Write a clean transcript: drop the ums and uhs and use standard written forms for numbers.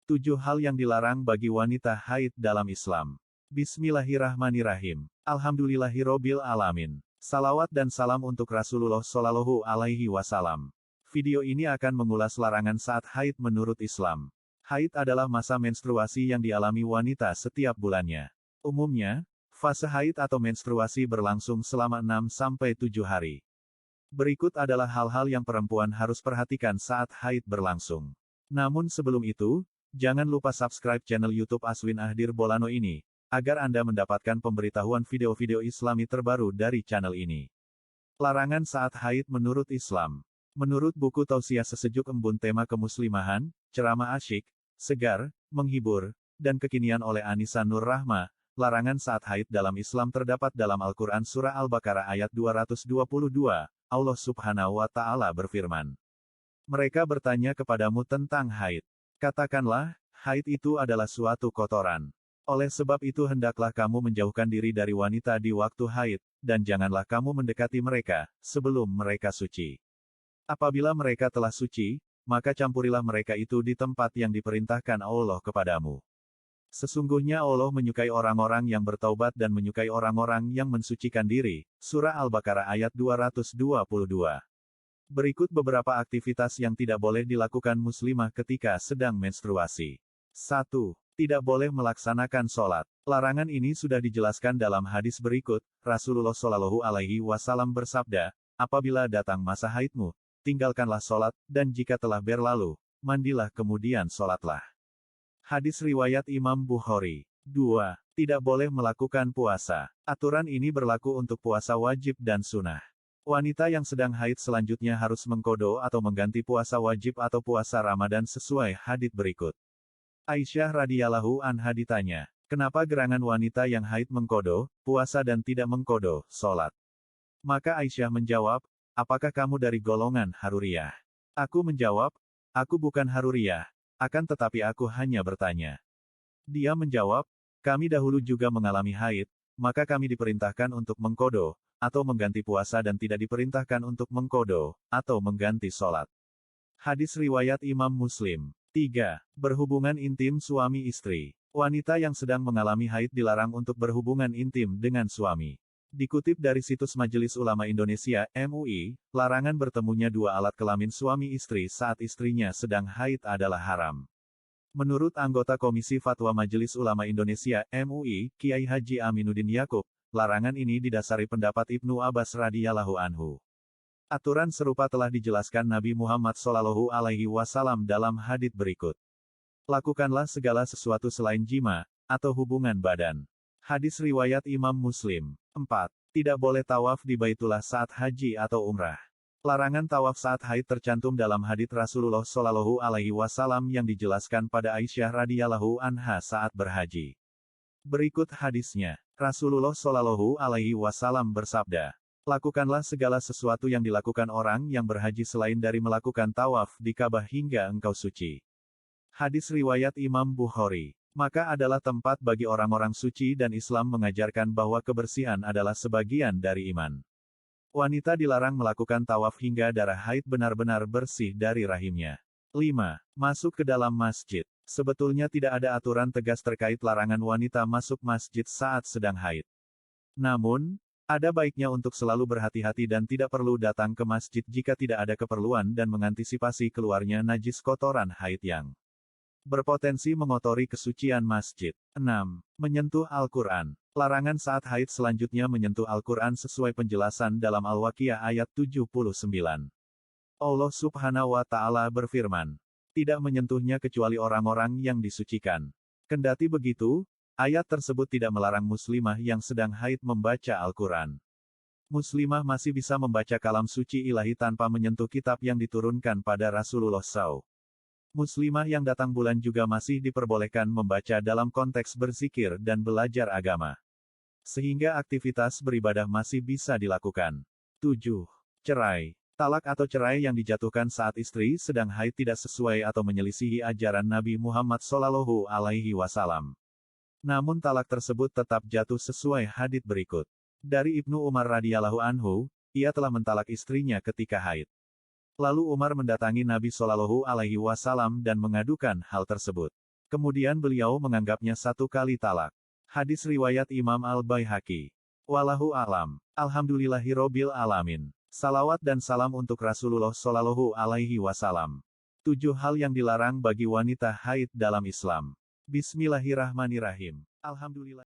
7 hal yang dilarang bagi wanita haid dalam Islam. Bismillahirrahmanirrahim. Alhamdulillahirobbil alamin. Salawat dan salam untuk Rasulullah Shallallahu Alaihi Wasallam. Video ini akan mengulas larangan saat haid menurut Islam. Haid adalah masa menstruasi yang dialami wanita setiap bulannya. Umumnya, fase haid atau menstruasi berlangsung selama 6-7 hari. Berikut adalah hal-hal yang perempuan harus perhatikan saat haid berlangsung. Namun sebelum itu, jangan lupa subscribe channel YouTube Aswin Ahdir Bolano ini, agar Anda mendapatkan pemberitahuan video-video Islami terbaru dari channel ini. Larangan saat haid menurut Islam. Menurut buku Tausiah Sesejuk Embun Tema Kemuslimahan, Ceramah Asyik, Segar, Menghibur, dan Kekinian oleh Anissa Nur Rahma, larangan saat haid dalam Islam terdapat dalam Al-Quran Surah Al-Baqarah ayat 222, Allah Subhanahu wa Ta'ala berfirman. Mereka bertanya kepadamu tentang haid. Katakanlah, haid itu adalah suatu kotoran. Oleh sebab itu hendaklah kamu menjauhkan diri dari wanita di waktu haid, dan janganlah kamu mendekati mereka, sebelum mereka suci. Apabila mereka telah suci, maka campurilah mereka itu di tempat yang diperintahkan Allah kepadamu. Sesungguhnya Allah menyukai orang-orang yang bertaubat dan menyukai orang-orang yang mensucikan diri. Surah Al-Baqarah ayat 222. Berikut beberapa aktivitas yang tidak boleh dilakukan muslimah ketika sedang menstruasi. 1. Tidak boleh melaksanakan sholat. Larangan ini sudah dijelaskan dalam hadis berikut. Rasulullah Shallallahu Alaihi Wasallam bersabda, apabila datang masa haidmu, tinggalkanlah sholat, dan jika telah berlalu, mandilah kemudian sholatlah. Hadis riwayat Imam Bukhari. 2. Tidak boleh melakukan puasa. Aturan ini berlaku untuk puasa wajib dan sunnah. Wanita yang sedang haid selanjutnya harus mengqadha atau mengganti puasa wajib atau puasa Ramadan sesuai hadits berikut. Aisyah radhiyallahu anha ditanya, kenapa gerangan wanita yang haid mengqadha puasa dan tidak mengqadha sholat? Maka Aisyah menjawab, apakah kamu dari golongan Haruriyah? Aku menjawab, aku bukan Haruriyah, akan tetapi aku hanya bertanya. Dia menjawab, kami dahulu juga mengalami haid, maka kami diperintahkan untuk mengqadha atau mengganti puasa dan tidak diperintahkan untuk mengqadha atau mengganti sholat. Hadis riwayat Imam Muslim. 3. Berhubungan intim suami istri. Wanita yang sedang mengalami haid dilarang untuk berhubungan intim dengan suami. Dikutip dari situs Majelis Ulama Indonesia, MUI, larangan bertemunya dua alat kelamin suami istri saat istrinya sedang haid adalah haram. Menurut anggota Komisi Fatwa Majelis Ulama Indonesia, MUI, Kiai Haji Aminuddin Yaqub, larangan ini didasari pendapat Ibnu Abbas radhiyallahu anhu. Aturan serupa telah dijelaskan Nabi Muhammad Shallallahu Alaihi Wasallam dalam hadits berikut. Lakukanlah segala sesuatu selain jima, atau hubungan badan. Hadis riwayat Imam Muslim. 4. Tidak boleh tawaf di Baitullah saat haji atau umrah. Larangan tawaf saat haid tercantum dalam hadits Rasulullah Shallallahu Alaihi Wasallam yang dijelaskan pada Aisyah radhiyallahu anha saat berhaji. Berikut hadisnya. Rasulullah Shallallahu Alaihi Wasallam bersabda, lakukanlah segala sesuatu yang dilakukan orang yang berhaji selain dari melakukan tawaf di Ka'bah hingga engkau suci. Hadis riwayat Imam Bukhari. Maka adalah tempat bagi orang-orang suci dan Islam mengajarkan bahwa kebersihan adalah sebagian dari iman. Wanita dilarang melakukan tawaf hingga darah haid benar-benar bersih dari rahimnya. 5. Masuk ke dalam masjid. Sebetulnya tidak ada aturan tegas terkait larangan wanita masuk masjid saat sedang haid. Namun, ada baiknya untuk selalu berhati-hati dan tidak perlu datang ke masjid jika tidak ada keperluan dan mengantisipasi keluarnya najis kotoran haid yang berpotensi mengotori kesucian masjid. 6. Menyentuh Al-Quran. Larangan saat haid selanjutnya menyentuh Al-Quran sesuai penjelasan dalam Al-Waqiah ayat 79. Allah Subhanahu wa Ta'ala berfirman, tidak menyentuhnya kecuali orang-orang yang disucikan. Kendati begitu, ayat tersebut tidak melarang muslimah yang sedang haid membaca Al-Quran. Muslimah masih bisa membaca kalam suci ilahi tanpa menyentuh kitab yang diturunkan pada Rasulullah SAW. Muslimah yang datang bulan juga masih diperbolehkan membaca dalam konteks berzikir dan belajar agama. Sehingga aktivitas beribadah masih bisa dilakukan. 7. Cerai. Talak atau cerai yang dijatuhkan saat istri sedang haid tidak sesuai atau menyelisihi ajaran Nabi Muhammad Shallallahu Alaihi Wasallam. Namun talak tersebut tetap jatuh sesuai hadits berikut. Dari Ibnu Umar radhiyallahu anhu, ia telah mentalak istrinya ketika haid. Lalu Umar mendatangi Nabi Shallallahu Alaihi Wasallam dan mengadukan hal tersebut. Kemudian beliau menganggapnya 1 kali talak. Hadis riwayat Imam Al-Baihaqi. Wallahu a'lam. Alhamdulillahirobbil alamin. Salawat dan salam untuk Rasulullah Shallallahu Alaihi Wasallam. 7 hal yang dilarang bagi wanita haid dalam Islam. Bismillahirrahmanirrahim. Alhamdulillah.